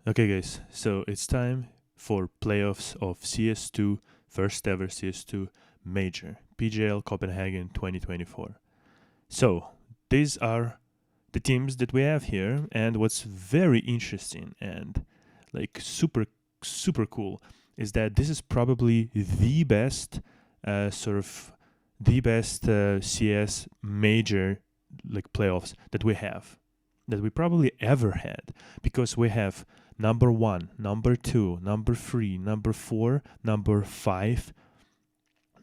Okay guys, so it's time for playoffs of CS2, first ever CS2 Major, PGL Copenhagen 2024. So, these are the teams that we have here, and what's very interesting and like super cool is that this is probably the best CS Major like playoffs that we have, that we probably ever had, because we have number 1, number 2, number 3, number 4, number 5,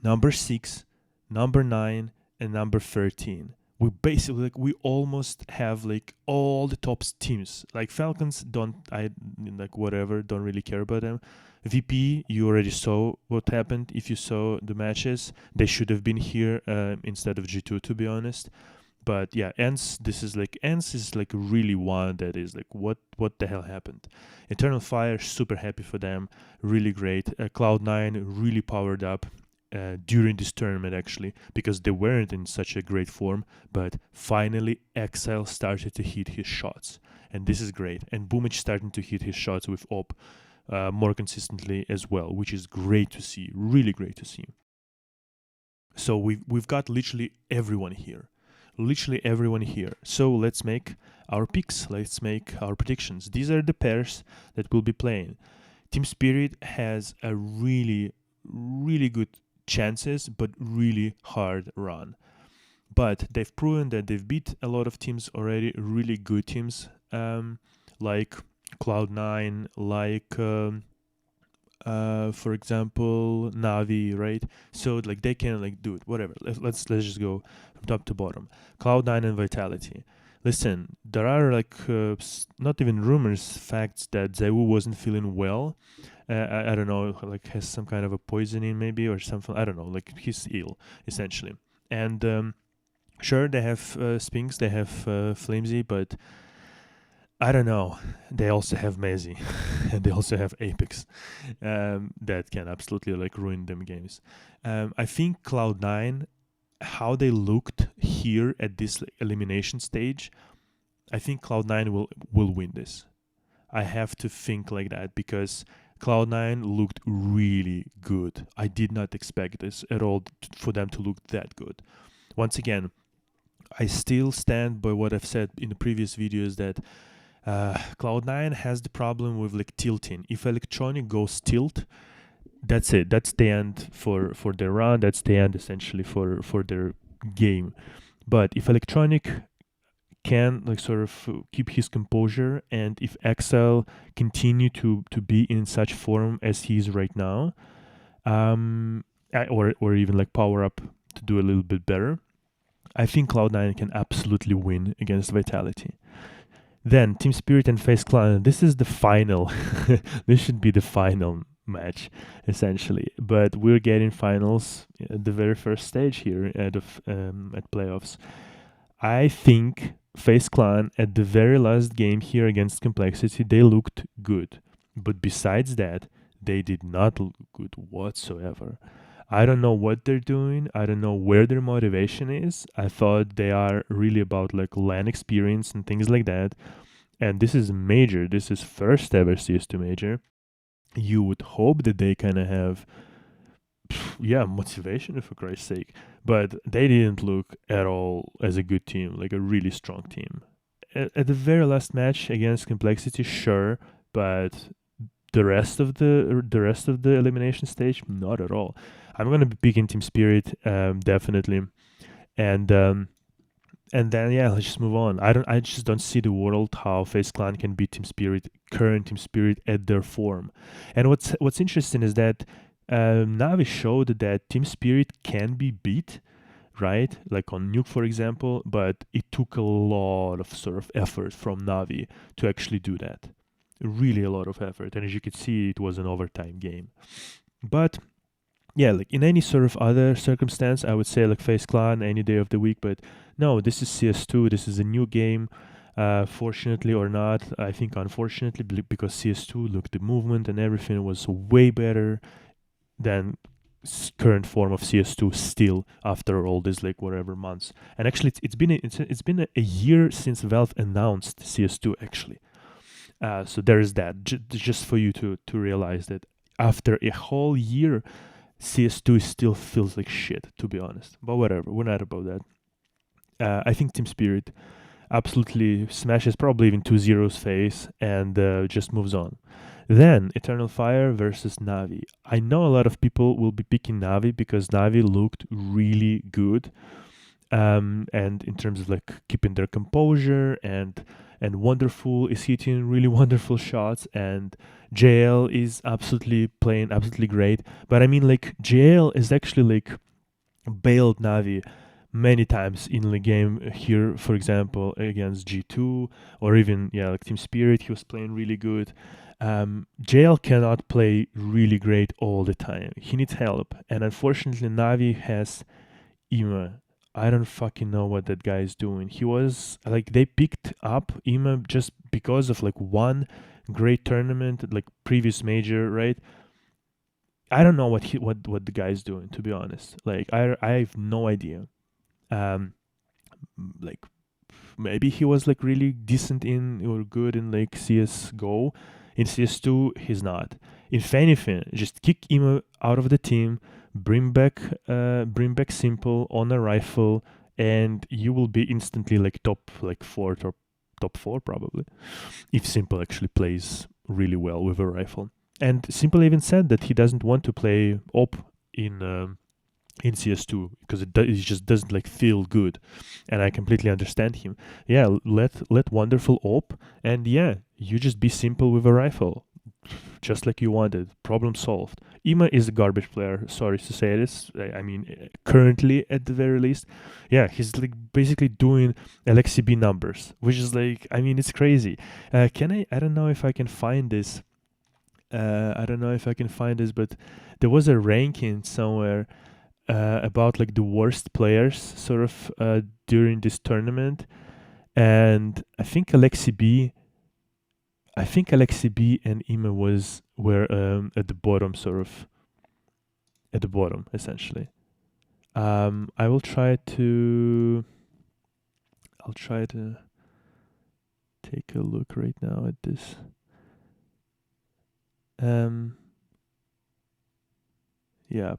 number 6, number 9, and number 13. We basically we almost have like all the top teams. Like Falcons don't don't really care about them. VP, you already saw what happened. If you saw the matches, they should have been here instead of G2, to be honest. But yeah, Ents is like really one that is like what the hell happened. Eternal Fire, super happy for them, really great. Cloud9 really powered up during this tournament actually, because they weren't in such a great form, but finally Exile started to hit his shots, and this is great. And Boomich starting to hit his shots with Op more consistently as well, which is great to see, really great to see. So we've got literally everyone here. So let's make our picks. Let's make our predictions. These are the pairs that we'll be playing. Team Spirit has a really good chances, but really hard run. But they've proven that they've beat a lot of teams already, really good teams, like Cloud9, like for example Navi, right? So like they can like do it, whatever. Let's just go from top to bottom. Cloud9 and Vitality. Listen, there are like not even rumors, facts that Zaiwu wasn't feeling well. I don't know, like has some kind of a poisoning maybe or something. I don't know, like he's ill essentially. And sure, they have Spinks, they have Flimsy, but I don't know. They also have Messi, and they also have Apex, that can absolutely like ruin them games. I think Cloud9, how they looked here at this like, elimination stage, I think Cloud9 will win this. I have to think like that because Cloud9 looked really good. I did not expect this at all for them to look that good. Once again, I still stand by what I've said in the previous videos that Cloud9 has the problem with like tilting. If Electronic goes tilt, that's it. That's the end for their run. That's the end essentially for their game. But if Electronic can like sort of keep his composure, and if Excel continue to be in such form as he is right now, or even like power up to do a little bit better, I think Cloud9 can absolutely win against Vitality. Then Team Spirit and FaZe Clan. This is the final. This should be the final match, essentially. But we're getting finals at the very first stage here at playoffs. I think FaZe Clan at the very last game here against Complexity, they looked good. But besides that, they did not look good whatsoever. I don't know what they're doing. I don't know where their motivation is. I thought they are really about like LAN experience and things like that. And this is major. This is first ever CS2 Major. You would hope that they kind of have, motivation for Christ's sake. But they didn't look at all as a good team, like a really strong team. At the very last match against Complexity, sure, but the rest of the elimination stage, not at all. I'm gonna be picking Team Spirit, definitely, and then let's just move on. I just don't see the world how FaZe Clan can beat Team Spirit, current Team Spirit at their form. And what's interesting is that Navi showed that Team Spirit can be beat, right? Like on Nuke, for example, but it took a lot of sort of effort from Navi to actually do that. Really a lot of effort, and as you could see, it was an overtime game. But yeah, like in any sort of other circumstance, I would say like FaZe Clan any day of the week. But no, this is CS2. This is a new game. Fortunately or not, I think unfortunately, because CS2, look, the movement and everything was way better than current form of CS2 still after all this like whatever months. And actually, it's been a year since Valve announced CS2 actually. So there is that. Just for you to realize that after a whole year, CS2 still feels like shit, to be honest. But whatever, we're not about that. I think Team Spirit absolutely smashes probably even 2-0's face and just moves on. Then Eternal Fire versus Navi. I know a lot of people will be picking Navi because Navi looked really good. And in terms of like keeping their composure and wonderful is hitting really wonderful shots, and JL is absolutely playing absolutely great. But I mean, like, JL is actually like bailed Navi many times in the game here, for example against G2, or even like Team Spirit. He was playing really good. JL cannot play really great all the time. He needs help, and unfortunately Navi has Ima. I don't fucking know what that guy is doing. He was like, they picked up Ima just because of like one great tournament, like previous major, right? I don't know what the guy is doing, to be honest. Like, I have no idea. Like, maybe he was like really decent in or good in like CS:GO. In CS2, he's not. If anything, just kick him out of the team, bring back Simple on a rifle, and you will be instantly like top like 4 or top 4 probably. If Simple actually plays really well with a rifle. And Simple even said that he doesn't want to play op in CS2 because it just doesn't like feel good, and I completely understand him. Yeah, let wonderful op, and you just be Simple with a rifle, just like you wanted. Problem solved. Ima is a garbage player. Sorry to say this. I mean, currently at the very least, he's like basically doing Alexi B numbers, which is like, I mean, it's crazy. Can I don't know if I can find this. But there was a ranking somewhere about like the worst players sort of during this tournament, and I think Alexi B and Ima were at the bottom, sort of at the bottom essentially. I will try to take a look right now at this.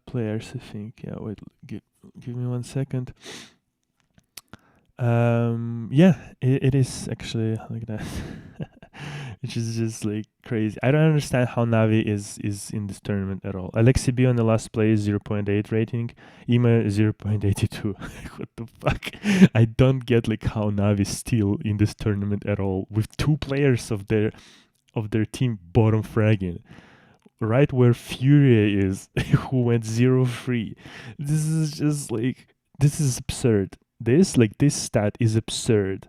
Players, I think. Wait, give me 1 second. It is actually like that. Which is just like crazy. I don't understand how Navi is in this tournament at all. Alexi B on the last play is 0.8 rating, Ima 0.82. What the fuck? I don't get like how Navi is still in this tournament at all, with 2 players of their team bottom fragging, right where Furia is, who went 0-3. This is just like, this is absurd. This stat is absurd.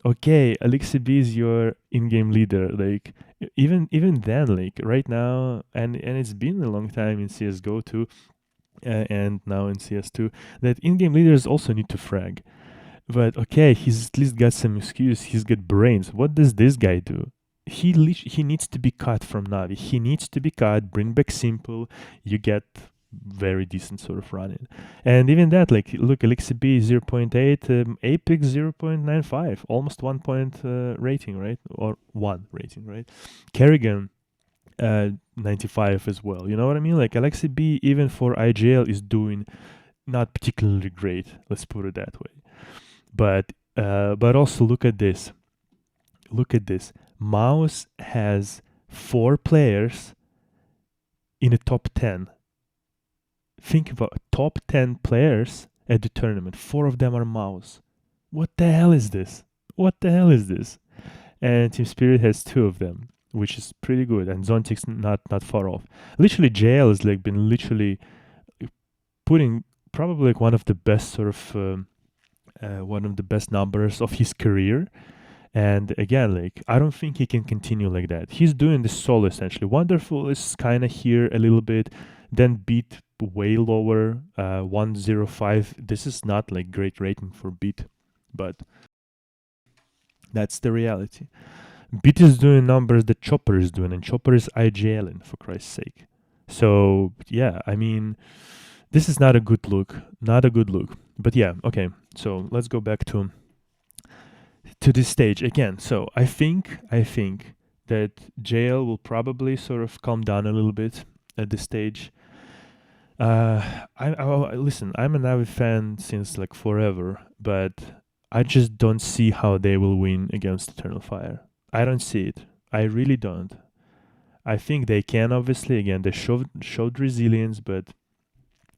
Okay, Alexi B is your in-game leader. Like, even then, like right now, and it's been a long time in CS:GO too, and now in CS2, that in-game leaders also need to frag. But okay, he's at least got some excuse. He's got brains. What does this guy do? He needs to be cut from Navi. He needs to be cut. Bring back Simple. You get very decent sort of running. And even that, like, look, Elixir B 0.8, Apex 0.95, almost 1 point rating, right? Or 1 rating, right? Kerrigan 95 as well. You know what I mean? Like, Elixir B, even for IGL, is doing not particularly great. Let's put it that way. But also look at this. Look at this. Mouse has 4 players in the top 10. Think about top 10 players at the tournament. 4 of them are Mouse. What the hell is this? What the hell is this? And Team Spirit has 2 of them, which is pretty good. And Zontic's not far off. Literally, JL has like been literally putting probably like one of the best sort of one of the best numbers of his career. And again, like, I don't think he can continue like that. He's doing this solo essentially. Wonderful is kind of here a little bit, then Beat way lower, 105. This is not like great rating for Beat, but that's the reality. Beat is doing numbers that Chopper is doing, and Chopper is IGLing, for Christ's sake. So yeah, I mean, this is not a good look. Not a good look. But yeah, okay. So let's go back to this stage again. So I think that JL will probably sort of calm down a little bit at this stage. Listen, I'm a Navi fan since like forever, but I just don't see how they will win against Eternal Fire. I don't see it. I really don't. I think they can, obviously. Again, they showed resilience, but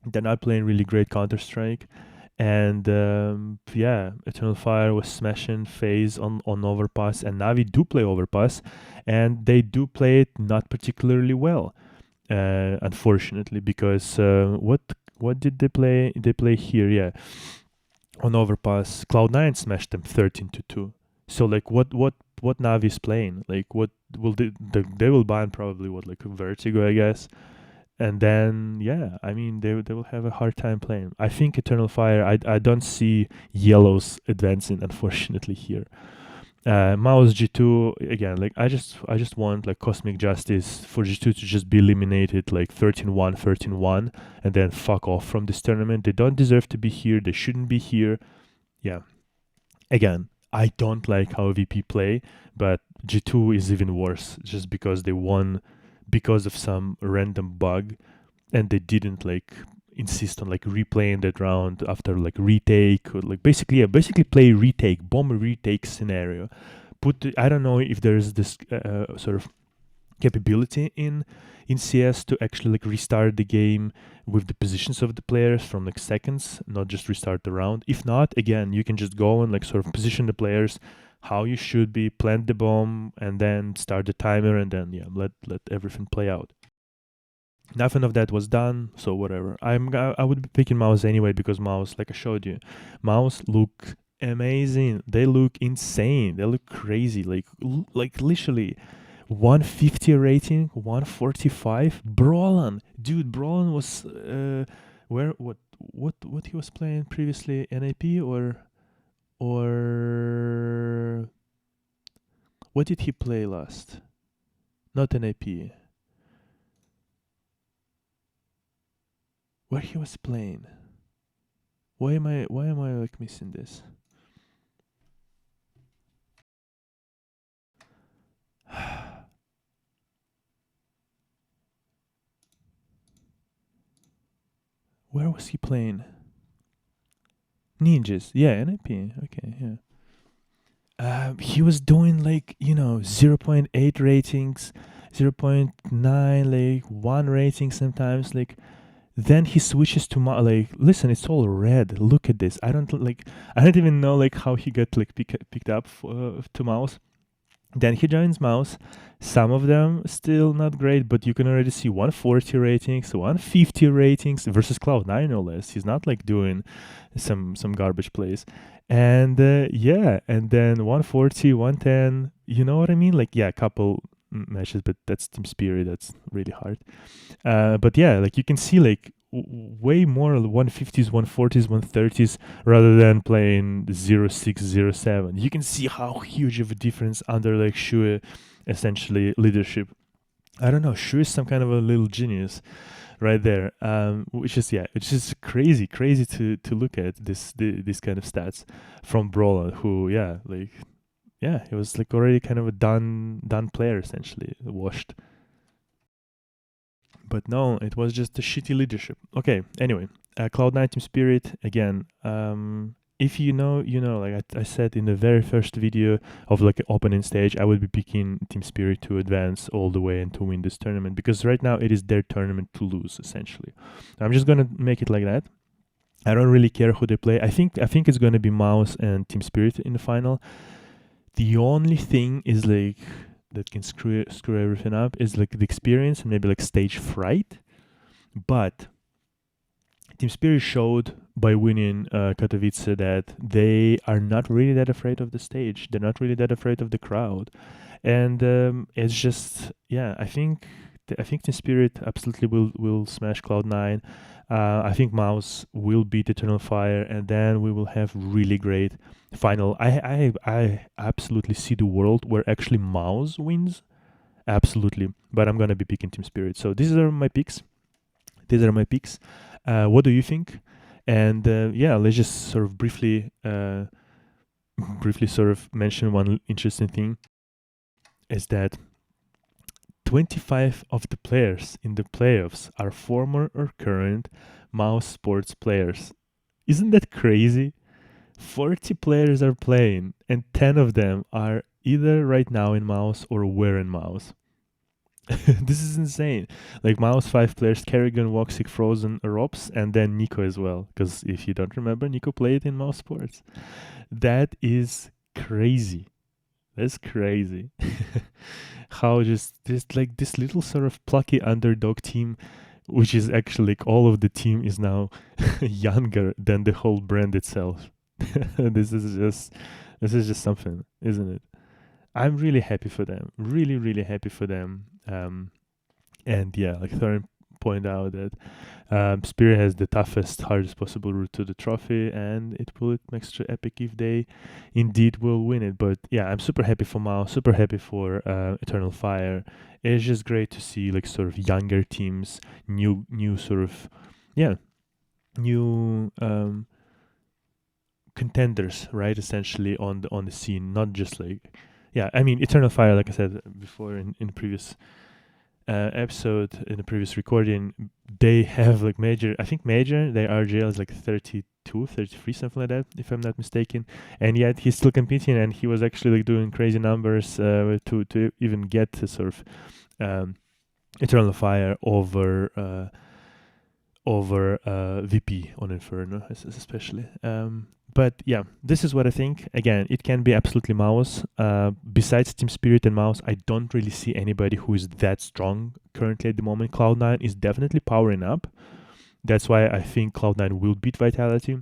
they're not playing really great Counter Strike. And yeah, Eternal Fire was smashing phase on Overpass, and Navi do play Overpass, and they do play it not particularly well, unfortunately, because what did they play? They play here, yeah, on Overpass. Cloud9 smashed them 13-2. So like, what Navi is playing? Like, what will they will ban probably what, like, Vertigo, I guess. And then yeah, I mean, they will have a hard time playing. I think Eternal Fire, I don't see yellows advancing, unfortunately, here. Mouse G2 again, like I just want like cosmic justice for G2 to just be eliminated like 13-1, 13-1, and then fuck off from this tournament. They don't deserve to be here. They shouldn't be here. Yeah. Again, I don't like how VP play, but G2 is even worse just because they won because of some random bug, and they didn't like insist on like replaying that round after like retake, or like basically play retake, bomb retake scenario. I don't know if there's this sort of capability in CS to actually like restart the game with the positions of the players from like seconds, not just restart the round. If not, again, you can just go and like sort of position the players how you should be, plant the bomb, and then start the timer, and then yeah, let everything play out. Nothing of that was done, so whatever. I would be picking Mouse anyway, because Mouse, like I showed you, Mouse look amazing. They look insane. They look crazy. Like literally 150 rating, 145. Brawlan, dude, Brawlan was where what he was playing previously, NAP or what did he play last? Not NAP. Where he was playing? Why am I like missing this? Where was he playing? Ninjas. Yeah, NAP. Okay, yeah. He was doing like, 0.8 ratings, 0.9, like 1 rating sometimes. Like, then he switches to like, listen, it's all red. Look at this. I don't even know like how he got like picked up to Mouse. Then he joins Mouse. Some of them still not great, but you can already see 140 ratings, 150 ratings versus Cloud9, no less. He's not like doing some garbage plays. And yeah, and then 140, 110. You know what I mean? Like, yeah, a couple matches, but that's Team Spirit. That's really hard. But yeah, like you can see like way more 150s, 140s, 130s rather than playing 06, 07. You can see how huge of a difference under like Shue essentially leadership. I don't know, Shue is some kind of a little genius right there. Which is crazy to look at this kind of stats from Brawler, who he was like already kind of a done player, essentially washed. But no, it was just a shitty leadership. Okay, anyway, Cloud9 Team Spirit, again, if you know, like I said in the very first video of like an opening stage, I would be picking Team Spirit to advance all the way and to win this tournament, because right now it is their tournament to lose, essentially. I'm just gonna make it like that. I don't really care who they play. I think it's gonna be Mouse and Team Spirit in the final. The only thing is like that can screw everything up is like the experience and maybe like stage fright. But Team Spirit showed by winning Katowice that they are not really that afraid of the stage. They're not really that afraid of the crowd, and it's just I think Team Spirit absolutely will smash Cloud9. I think Mouse will beat Eternal Fire, and then we will have really great final. I absolutely see the world where actually Mouse wins, absolutely. But I'm gonna be picking Team Spirit. So these are my picks. What do you think? And let's just sort of briefly sort of mention one interesting thing. Is that 25 of the players in the playoffs are former or current mouse sports players. Isn't that crazy? 40 players are playing, and 10 of them are either right now in mouse or were in mouse. This is insane. Like mouse 5 players: Kerrigan, Woxic, Frozen, Rops, and then Nico as well. Because if you don't remember, Nico played in mouse sports. That is crazy. That's crazy. How just like this little sort of plucky underdog team, which is actually like all of the team is now younger than the whole brand itself. this is just something, isn't it? I'm really happy for them. Really, really happy for them. And yeah, like Thorin pointed out that Spirit has the toughest, hardest possible route to the trophy, and it will be extra epic if they indeed will win it. But yeah, I'm super happy for Mao, super happy for Eternal Fire. It's just great to see like sort of younger teams, new sort of new contenders, right? Essentially on the scene, not just like I mean Eternal Fire, like I said before in the previous episode, in the previous recording, they have like major, I think major, their RGL is like 32, 33, something like that, if I'm not mistaken, and yet he's still competing, and he was actually like doing crazy numbers to even get to sort of Eternal Fire over VP on Inferno especially. But yeah, this is what I think. Again, it can be absolutely mouse. Besides Team Spirit and mouse, I don't really see anybody who is that strong currently at the moment. Cloud9 is definitely powering up. That's why I think Cloud9 will beat Vitality.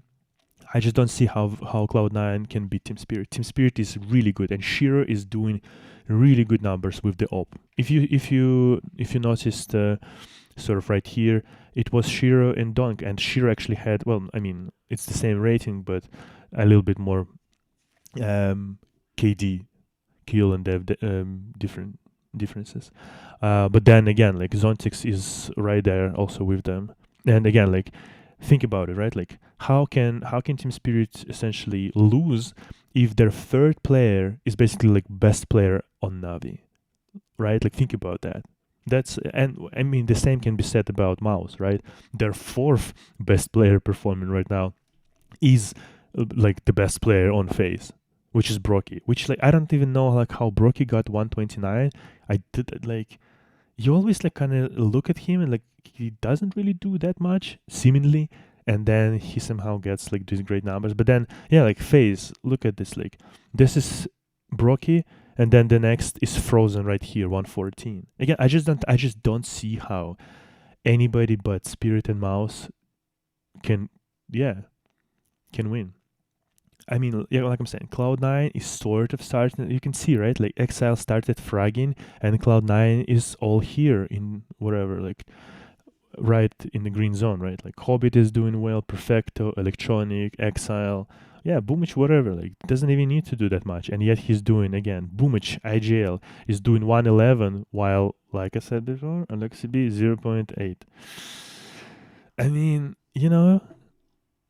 I just don't see how Cloud9 can beat Team Spirit. Team Spirit is really good, and Shiro is doing really good numbers with the op. If you noticed sort of right here, it was Shiro and Donk, and Shiro actually had, well, I mean, it's the same rating, but a little bit more KD, kill and dev differences. But then again, like Zontix is right there also with them. And again, like think about it, right? Like how can Team Spirit essentially lose if their third player is basically like best player on Navi, right? Like think about that. And I mean the same can be said about mouse, right? Their fourth best player performing right now is like the best player on FaZe, which is Brocky. Which like I don't even know like how Brocky got 129. I did like you always like kind of look at him and like he doesn't really do that much seemingly, and then he somehow gets like these great numbers. But then like FaZe, look at this, like this is Brocky. And then the next is Frozen right here, 114. Again, I just don't see how anybody but Spirit and Mouse can win. I mean, like I'm saying, Cloud9 is sort of starting. You can see, right? Like Exile started fragging, and Cloud9 is all here in whatever, like right in the green zone, right? Like Hobbit is doing well, Perfecto, Electronic, Exile. Yeah, Boomich, whatever, like doesn't even need to do that much, and yet he's doing, again, Boomich IGL is doing 111, while, like I said before, Alexi B 0.8. I mean,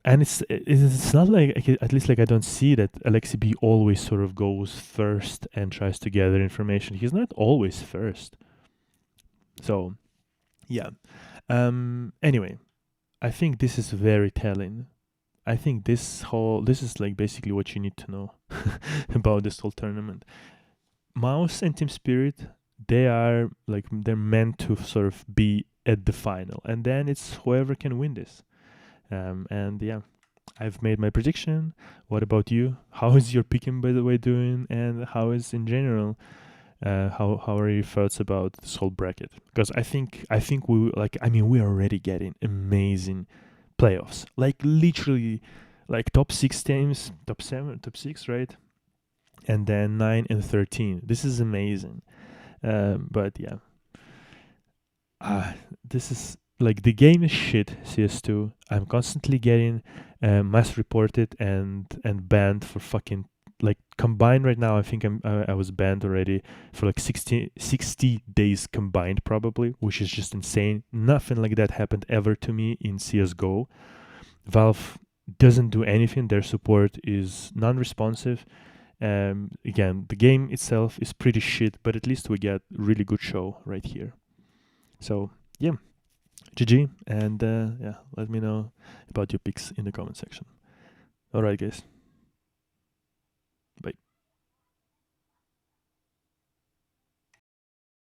and it's not like, at least like I don't see that Alexi B always sort of goes first and tries to gather information. He's not always first. So, yeah. Anyway, I think this is very telling. I think this is like basically what you need to know about this whole tournament. Mouse and Team Spirit, they're meant to sort of be at the final, and then it's whoever can win this. And yeah, I've made my prediction. What about you? How is your Pickem, by the way, doing? And how is in general? How are your thoughts about this whole bracket? Because I think we we're already getting amazing playoffs, like literally like top 6 teams, top 7, top 6, right? And then 9 and 13. This is amazing. But yeah, this is like the game is shit. CS2. I'm constantly getting mass reported and banned for fucking, like, combined right now. I think I was banned already for like 60 days combined probably, which is just insane. Nothing like that happened ever to me in CSGO. Valve doesn't do anything. Their support is non-responsive, Again, the game itself is pretty shit, but at least we get really good show right here. So yeah, GG, and yeah, let me know about your picks in the comment section. All right, guys. Bye.